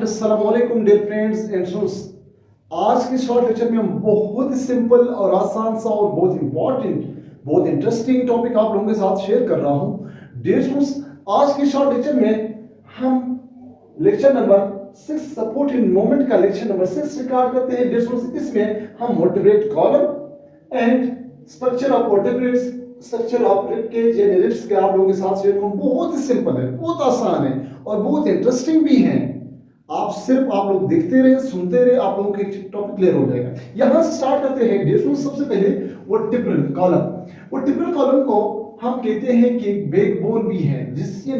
And अस्सलाम वालेकुम dear friends and students. आज के शॉर्ट लेक्चर में हम बहुत ही सिंपल और आसान सा और बहुत इंपॉर्टेंट बहुत इंटरेस्टिंग टॉपिक आप लोगों के साथ शेयर कर रहा हूं। डियर स्टूडेंट्स, आज के शॉर्ट लेक्चर में हम lecture number 6 support in moment का लेक्चर नंबर 6 रिकॉर्ड करते हैं। डियर स्टूडेंट्स, इसमें हम vertebrate column and structure of vertebrates, structure of rib cage यानी रिब्स के आप लोगों के साथ शेयर करूं। बहुत ही सिंपल है, बहुत आसान है और बहुत इंटरेस्टिंग भी है। आप लोग देखते रहे, सुनते रहे, आप लोगों के टॉपिक क्लियर हो जाएगा। यहां से स्टार्ट करते हैं। डियर स्टूडेंट्स, सबसे पहले वर्टिब्रल कॉलम। वर्टिब्रल कॉलम को हम कहते हैं कि एक बैकबोन भी है, जिसके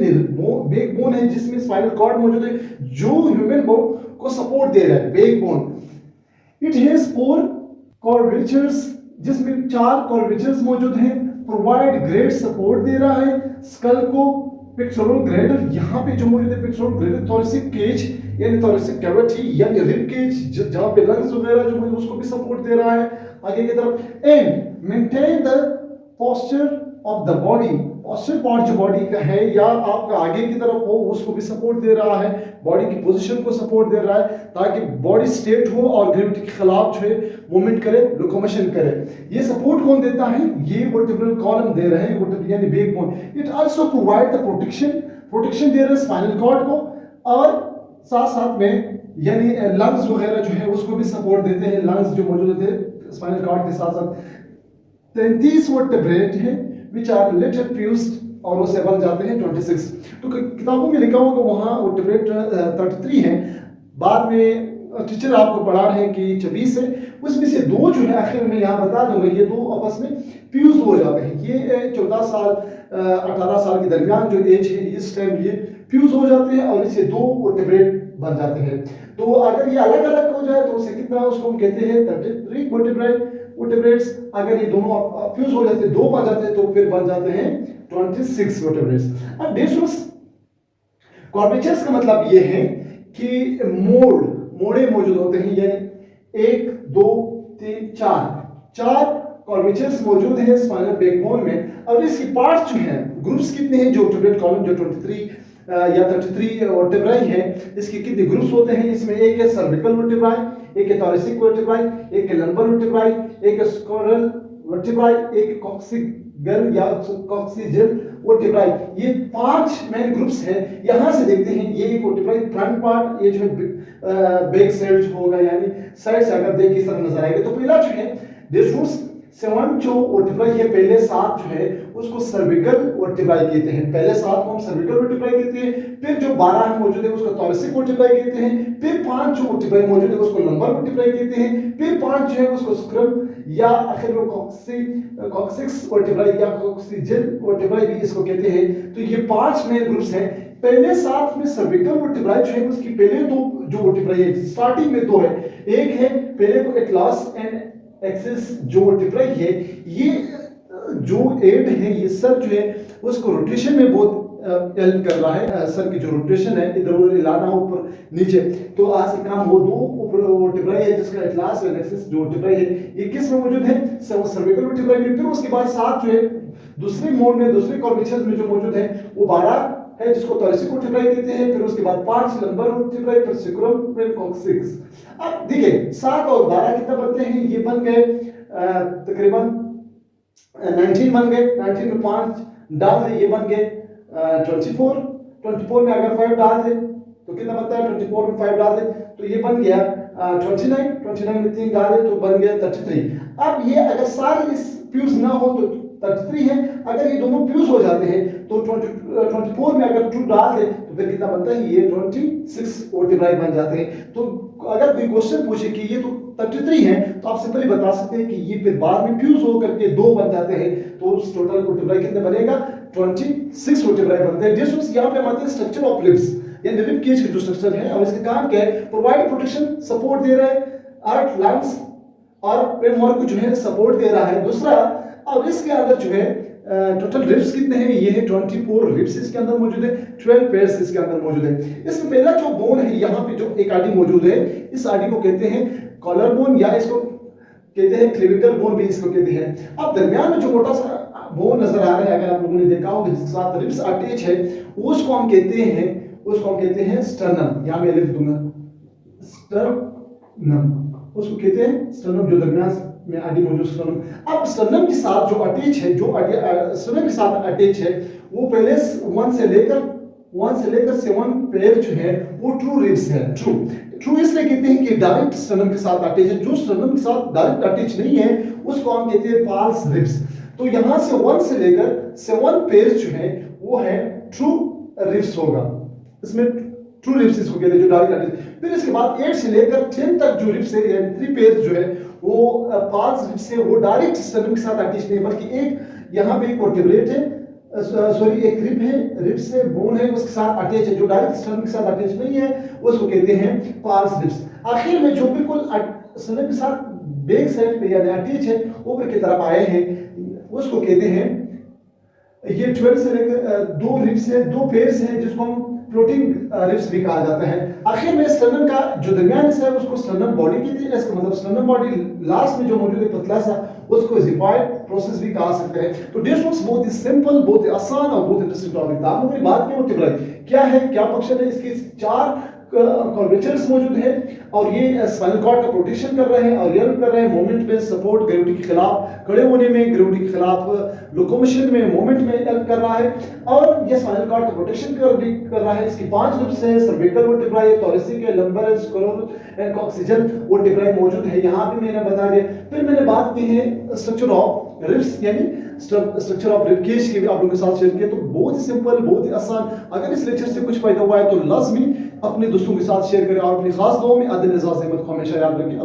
बैकबोन है जिसमें स्पाइनल कॉर्ड मौजूद है जो ह्यूमन बोन को सपोर्ट दे रहा है। बैकबोन इट हैज 4 कर्वेचर्स, जिसमें 4 कर्वेचर्स मौजूद हैं। प्रोवाइड ग्रेट सपोर्ट दे रहा है स्कल को। पेक्टोरल ग्रैडल यहाँ पे जो मौजूद है, पेक्टोरल ग्रैडल, थोरेसिक केज यानी थोरेसिक कैविटी यानी रिब केज जहां पे लंग्स वगैरह जो मौजूद उसको भी सपोर्ट दे रहा है आगे की तरफ। And maintain the posture of the body, posture part जो बॉडी का है या आपका आगे की तरफ हो उसको भी सपोर्ट दे रहा है। बॉडी की पोजीशन को सपोर्ट दे रहा है ताकि बॉडी स्ट्रेट हो और ग्रेविटी के खिलाफ जो है मूवमेंट करे, लोकोमोशन करे। ये सपोर्ट कौन देता है? ये वर्टिब्रल कॉलम दे रहे हैं यानी backbone. It also provide the protection दे रहे हैं स्पाइनल कॉर्ड को, और साथ साथ में यानी लंग्स वगैरह जो है उसको भी सपोर्ट देते हैं। लंग्स जो मौजूद होते हैं स्पाइनल कॉर्ड के साथ साथ 33 वर्टिब्रेट है which are later fused और वो से बन जाते हैं 26। तो किताबों में लिखा होगा वहाँ वर्टिब्रेट 33 है, बाद में टीचर आपको पढ़ा रहे हैं कि 26 है। उसमें से 2 जो है आखिर में यहाँ बता दूंगा, ये 2 आपस में फ्यूज हो जाते हैं। ये 14 साल 18 साल के दरमियान जो एज है इस टाइम ये फ्यूज हो जाते हैं और इससे 2 वर्टिब्रेट बन जाते हैं। तो अगर ये अलग अलग हो जाए तो उसे कितना, उसको हम कहते हैं 33 वर्टिब्रेट्स। अगर ये दोनों फ्यूज हो जाते हैं 2 बन जाते हैं तो फिर बन जाते हैं 26 वर्टिब्रेट्स। अब डिस्टेंस कर्वेचर्स का मतलब ये है कि मोड़े मौजूद होते हैं, यानी 1 2 3 4 कर्वेचर्स मौजूद हैं स्पाइनल बैकबोन में। और इसकी पार्ट्स जो हैं, ग्रुप्स कितने हैं जो वर्टिब्रेट कॉलम जो 23 या 33 वर्टिब्राई है, इसके कितने ग्रुप्स होते हैं? इसमें एक है सर्विकल वर्टिब्राई, एक है थोरेसिक वर्टिब्राई, एक है लंबर वर्टिब्राई, एक है स्कैपुलर वर्टिब्राई, एक है कॉक्सिगल या कॉक्सिजल वर्टिब्राई। ये 5 मेन ग्रुप्स हैं। यहां से देखते हैं ये एक वर्टिब्राई फ्रंट पार्ट, ये जो है बैक साइड होगा यानी साइड से अगर देख इस तरह नजर आएगा। तो पहला जो है डिस्टूस 7 जो वर्टिब्राई है, पहले 7 जो है उसको सर्विकल वर्टिब्राई कहते हैं। पहले 7 को हम सर्विकल वर्टिब्राई कहते हैं। फिर जो 12 मौजूद है उसको थोरेसिक वर्टिब्राई कहते हैं। फिर 5 जो वर्टिब्राई मौजूद है उसको लंबर वर्टिब्राई कहते हैं। फिर 5 जो है उसको स्क्रम या आखिर में कॉक्सिक्स वर्टिब्राई या कॉक्सिजल वर्टिब्राई भी इसको कहते हैं। तो ये 5 मेन ग्रुप्स हैं। पहले 7 में सर्विकल वर्टिब्राई जो है उसकी पहले 2 जो वर्टिब्राई है, स्टार्टिंग में 2 है। एक है पहले को एटलस एंड एक्सिस जो वर्टिब्राई है, ये जो एड है ये सर जो है उसको रोटेशन में बहुत हेल्प कर रहा है। सर की जो रोटेशन है इधर उधर हिलाना ऊपर नीचे, तो आज से काम वो 2 वर्टिब्राई है जिसका एटलस एंड एक्सिस जो वर्टिब्राई है ये किस में मौजूद है? सर्विकल वर्टिब्राई में। फिर उसके बाद 7 जो है दूसरे मोड में, दूसरे कर्वेचर में जो मौजूद है वो 12 है जिसको थोरेसिक वर्टिब्राई कहते हैं। फिर उसके बाद 5 लंबर वर्टिब्राई, फिर स्क्रम, फिर कॉक्सिक्स। अब देखिए 7 और 12 कितना बनते हैं? ये बन गए तकरीबन 19 बन गए। 19 में 5 डाल दे, ये बन गए 24 में अगर 5 डाल दे तो कितना बनता है? 24 में 5 डाल दे तो ये बन गया 29 में 3 डाल दे तो बन गया 33। अब ये अगर सारे इस फ्यूज ना हो तो 33 है, अगर ये दोनों फ्यूज हो जाते हैं तो 24 में अगर 2 डाल दे तो फिर कितना बनता है? ये 26 वर्टिब्राई बन जाते हैं। तो अगर कोई क्वेश्चन पूछे कि ये तो 33 है तो आप सिंपली बता सकते हैं कि ये फिर बाद में फ्यूज होकर के 2 बन जाते हैं, तो उस टोटल वर्टिब्राई कितने बनेगा? 26 वर्टिब्राई बनते हैं। जिस यहाँ पे हम आते हैं स्ट्रक्चर ऑफ रिब्स यानी रिब केज का जो स्ट्रक्चर है और इसका काम क्या है? प्रोवाइड प्रोटेक्शन, सपोर्ट दे रहा है हार्ट, लंग्स और प्रेमोर को जो है सपोर्ट दे रहा है। दूसरा, अब इसके अंदर जो है टोटल रिब्स कितने हैं? ये है 24 रिब्स इसके अंदर मौजूद है, 12 पेयर्स इसके अंदर मौजूद है। इसमें पहला जो बोन है यहाँ पे जो एक आड़ी मौजूद है, इस आड़ी को कहते हैं कॉलर बोन या इसको कहते हैं क्लेविकल बोन भी इसको कहते हैं। अब दरमियान में जो मोटा सा बोन नजर आ रहा है, अगर आप लोगों ने देखा हो जिसके साथ रिब्स अटैच है, उसको हम कहते हैं उसको हम कहते हैं स्टर्नम, यहाँ मैं लिख दूंगा स्टर्नम, उसको कहते हैं स्टर्नम, जो दरमियान में हड्डी मौजूद स्टर्नम। अब स्टर्नम के साथ जो अटैच है, स्टर्नम के साथ अटैच है, वो पहले 1 से लेकर 7 पेयर जो है वो ट्रू रिब्स है। ट्रू इसलिए कहते हैं कि डायरेक्ट स्टर्नम के साथ अटैच है, जो स्टर्नम के साथ डायरेक्ट अटैच नहीं है उसको हम कहते हैं फॉल्स रिब्स। तो यहाँ से 1 से लेकर 7 पेयर जो है वो है ट्रू रिब्स होगा, इसमें ट्रू रिब्स इसको कहते हैं जो डायरेक्ट अटैच। फिर इसके बाद 8 से लेकर 10 तक जो रिब्स है, यानी 3 पेयर जो है वो फॉल्स रिब्स है, वो डायरेक्ट स्टर्नम के साथ अटैच नहीं, बल्कि एक यहाँ पे एक वर्टिब्रेट है, सॉरी एक रिब है, रिब से बोन है उसके साथ अटैच है, जो डायरेक्ट स्टर्नम के साथ अटैच नहीं है उसको कहते हैं फॉल्स रिब्स। आखिर में जो बिल्कुल स्टर्नम के साथ बैक साइड पे यानी अटैच है, ऊपर की तरफ आए हैं, उसको कहते हैं, ये 12 से लेकर 2 रिब्स है, 2 पेयर्स हैं जिसको हम फ्लोटिंग रिब्स भी कहा जाता है। आखिर में स्टर्नम का जो दरमियान हिस्सा है उसको स्टर्नम बॉडी कहते हैं, इसका मतलब स्टर्नम बॉडी लास्ट में जो मौजूद है पतला सा, उसको जिपॉइड प्रोसेस भी कहा सकते हैं। तो डियर स्टूडेंट्स, बहुत ही सिंपल, बहुत ही आसान और बहुत इंटरेस्टिंग टॉपिक था। आप लोगों ने बात की वर्टिब्राई क्या है, क्या फंक्शन है, इसके 4 कर्वेचर्स मौजूद है और ये स्पाइनल कॉर्ड का प्रोटेक्शन कर रहे हैं और ये कर रहे हैं मूवमेंट में सपोर्ट, ग्रेविटी के खिलाफ खड़े होने में, ग्रेविटी के खिलाफ लोकोमोशन में, मूवमेंट में हेल्प कर रहा है, और ये स्पाइनल कॉर्ड का प्रोटेक्शन कर रहा है। इसकी 5 रिब्स हैं, सर्विकल वर्टिब्राई, थोरेसिक है, लंबर है, स्कैपुलर एंड कॉक्सिजल वर्टिब्राई मौजूद है, यहाँ भी मैंने बता दिया। फिर मैंने बात की है स्ट्रक्चर ऑफ रिब्स यानी स्ट्रक्चर ऑफ रिब केज की भी आप लोगों के साथ शेयर किया। तो बहुत ही सिंपल, बहुत ही आसान। अगर इस लेक्चर से कुछ फायदा हुआ है तो लाजमी अपने दोस्तों के साथ शेयर करें और अपनी खास दुआ में आदिल एजाज अहमद को हमेशा याद रखें।